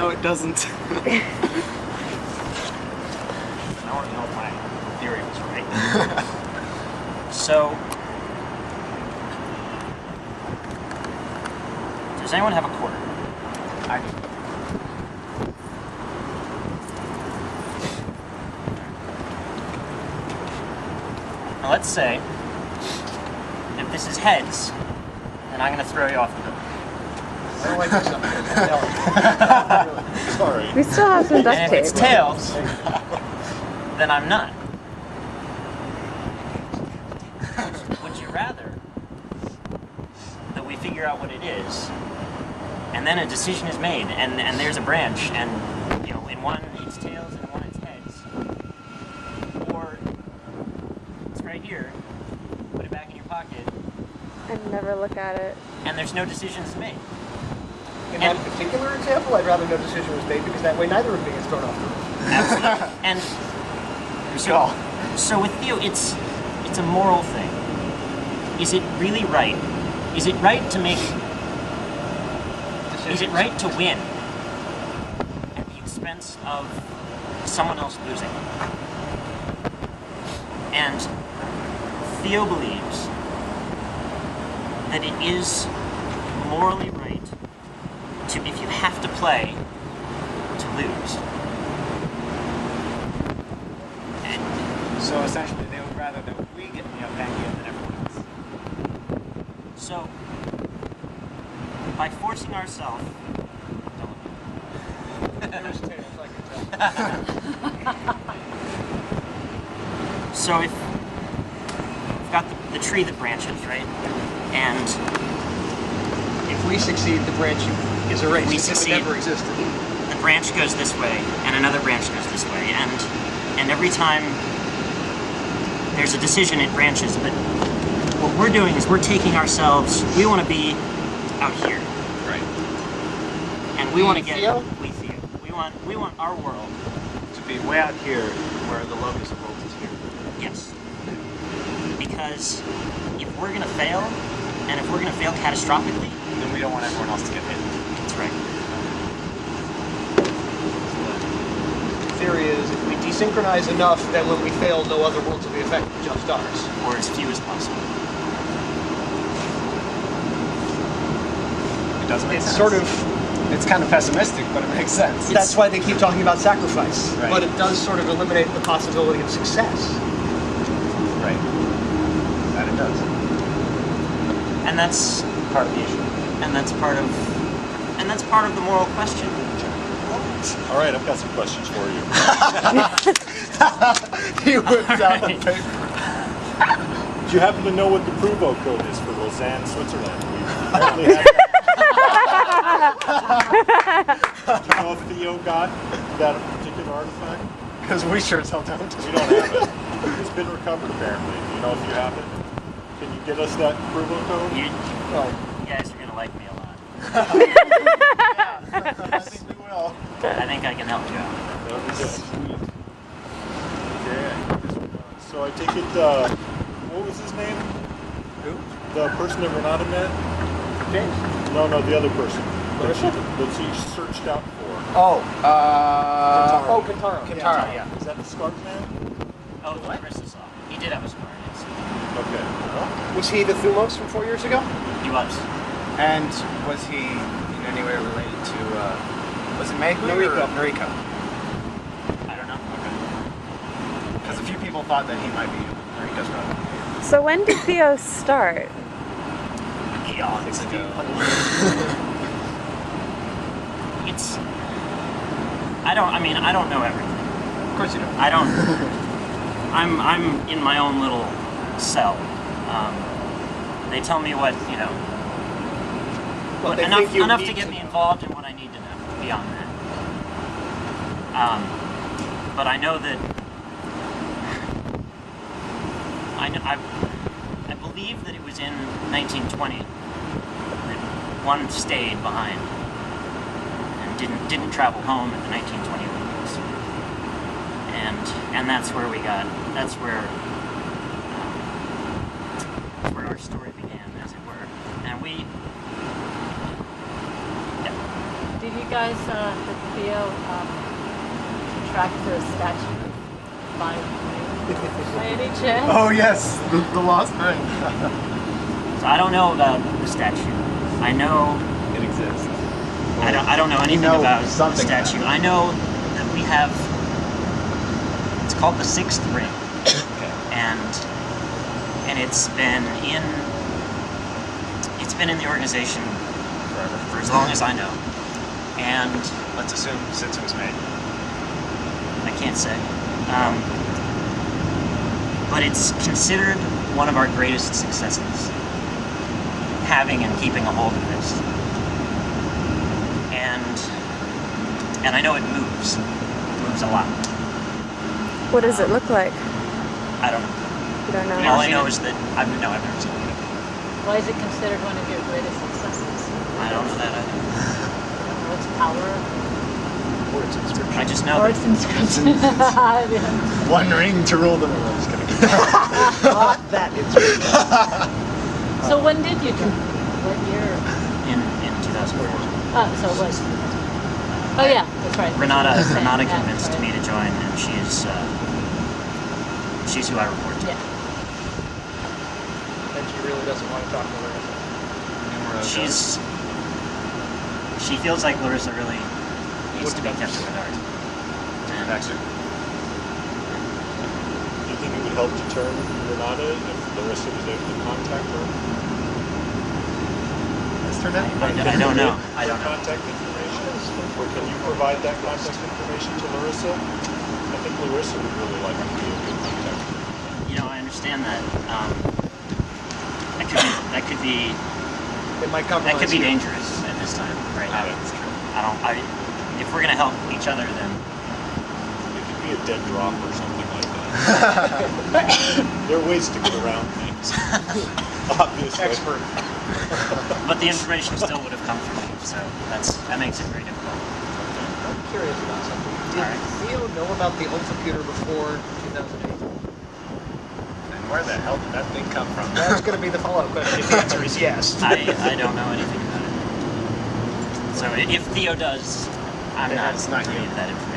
No, it doesn't. I want to know if my theory was right. So, does anyone have a quarter? I do. Now let's say, if this is heads, then I'm going to throw you off the building. I don't like this stuff. Sorry. We still have some duct And if tape. it's tails, then I'm not. Would you rather that we figure out what it is, and then a decision is made, and there's a branch, and you know, in one it's tails and in one it's heads, or it's right here, put it back in your pocket, I'd never look at it. and there's no decisions made. In that particular example, I'd rather no decision was made because that way neither of me is thrown off the roof. Absolutely. And so with Theo, it's a moral thing. Is it really right? Is it right to make? Is it right to win at the expense of someone else losing? And Theo believes that it is morally right to, if you have to play, to lose. And So essentially, they would rather that we get the uphand game than everyone else. so, by forcing ourselves, There's tails, I can tell. so if we've got the tree that branches, right? And If we succeed, the branch is erased. We as if succeed. it never existed. the branch goes this way, and another branch goes this way, and every time there's a decision, it branches. But what we're doing is we're taking ourselves. We want to be out here, Right. and we want to get Theo? Theo. We want our world. To be way out here where the locus of worlds is here. Yes. Because if we're gonna fail, and if we're gonna fail catastrophically, Then we don't want everyone else to get hit. that's right. The theory is if we desynchronize enough, then when we fail, no other worlds will be affected, just ours. Or as few as possible. It does make It's sense. sort of, It's kind of pessimistic, but it makes sense. that's why they keep talking about sacrifice. Right. But it does sort of eliminate the possibility of success. Right. That it does. And that's Part of the issue. and that's part of the moral question. All right, I've got some questions for you. He whips out the Alright. paper. Do you happen to know what the Pruvo code is for Lausanne, Switzerland? We apparently have Do you know if Theo got that particular artifact? Because we sure as hell don't. We don't have it. It's been recovered apparently. Do you know if you have it? Can you get us that Pruvo code? You Well, guys are gonna like me a lot. I think we will. I think I can help you out. That would be sweet. Okay. So I take it, what was his name? Who? The person that Renata met? James. No, the other person that Larissa? she searched out for. Oh, Oh, Kintaro. Kintaro, yeah. Is that the Scarf Man? Oh, the Larissa saw. He did have a scar, yes. Okay. Was he the Thumos from 4 years ago? He was. And was he in any way related to, was it Mehui Noriko. or Noriko? I don't know. Because a few people thought that he might be Noriko's brother. So when did Theo start? Eons It's ago. ago. It's. I don't know everything. Of course you don't. I don't. I'm in my own little cell. They tell me what, you know, Well, they enough think you to need get to me know. involved in what I need to know beyond that. But I know that I believe that it was in 1920 that one stayed behind and didn't travel home at the 1920 Olympics, and that's where our story began, as it were, and we. Yeah. Did you guys, did Theo contract for a statue by any chance? Oh yes, the lost ring. So I don't know about the statue. I know It exists. I don't know anything know about the something statue. I know that we have. It's called the Sixth Ring, Okay. and it's been in the organization Forever. for as long as I know, and Let's assume since it was made. I can't say. But it's considered one of our greatest successes, having and keeping a hold of this. And I know it moves. It moves a lot. What does it look like? I don't know. You don't know. All I know is that I've never seen it. Why is it considered one of your greatest successes? I don't know that either. What's power? Or its inscription. I just know Or that its inscription? Yeah. One ring to rule them all. I'm just kidding. Not that inscription. So when did you join? What year? in 2004. Oh, so it was. Oh yeah, that's right. Renata Yeah, convinced right. me to join, and she's who I report to. Yeah. And she really doesn't want to talk to her. She feels like Larissa really needs to be kept in the dark. And Actually, Do you think it would help deter Renata if Larissa was able to contact her? I don't know. I don't know. Contact information? Or can you provide that contact information to Larissa? I think Larissa would really like to be a good contact. You know, I understand that. That could be It might compromise that could be you. dangerous at this time, right now. that's true. If we're gonna help each other, then It could be a dead drop or something like that. There are ways to get around things. Obviously. Expert. but the information still would have come from me, so that makes it very difficult. I'm curious about something. Did Alright. Theo know about the old computer before 2008? And where the hell did that thing come from? That's going to be the follow-up question. If the answer is yes. I don't know anything about it. So if Theo does, I'm Then not it's not privy you. to that information.